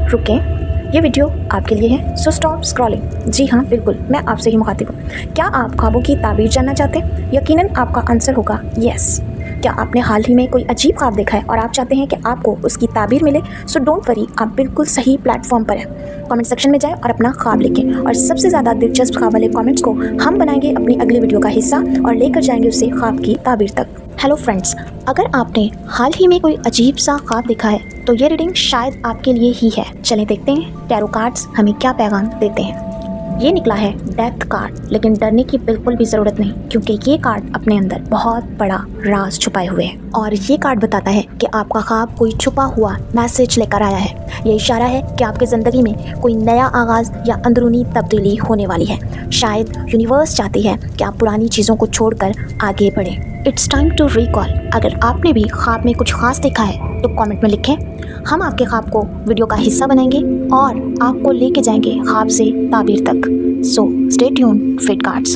रुकें, ये वीडियो आपके लिए है, सो स्टॉप स्क्रॉलिंग। जी हाँ, बिल्कुल, मैं आपसे ही मुखातिब हूँ। क्या आप ख्वाबों की ताबीर जानना चाहते हैं? यकीनन आपका आंसर होगा येस। क्या आपने हाल ही में कोई अजीब ख्वाब देखा है और आप चाहते हैं कि आपको उसकी ताबीर मिले? सो डोंट वरी, आप बिल्कुल सही प्लेटफॉर्म पर हैं। कमेंट सेक्शन में जाएं और अपना ख्वाब लिखें, और सबसे ज़्यादा दिलचस्प ख्वाब वाले कमेंट्स को हम बनाएंगे अपनी अगली वीडियो का हिस्सा और लेकर जाएंगे उसे ख्वाब की ताबीर तक। हेलो फ्रेंड्स, अगर आपने हाल ही में कोई अजीब सा ख्वाब देखा है तो ये रीडिंग शायद आपके लिए ही है। चलें देखते हैं टैरो कार्ड्स हमें क्या पैगाम देते हैं। ये निकला है डेथ कार्ड, लेकिन डरने की बिल्कुल भी ज़रूरत नहीं, क्योंकि ये कार्ड अपने अंदर बहुत बड़ा राज छुपाए हुए है। और ये कार्ड बताता है कि आपका ख्वाब कोई छुपा हुआ मैसेज लेकर आया है। ये इशारा है कि आपकी ज़िंदगी में कोई नया आगाज़ या अंदरूनी तब्दीली होने वाली है। शायद यूनिवर्स चाहती है कि आप पुरानी चीज़ों को छोड़कर आगे बढ़ें। It's time to recall. अगर आपने भी ख्वाब में कुछ खास देखा है तो कमेंट में लिखें। हम आपके ख्वाब को वीडियो का हिस्सा बनाएंगे और आपको लेके जाएंगे ख्वाब से ताबीर तक। So stay tuned, fate cards.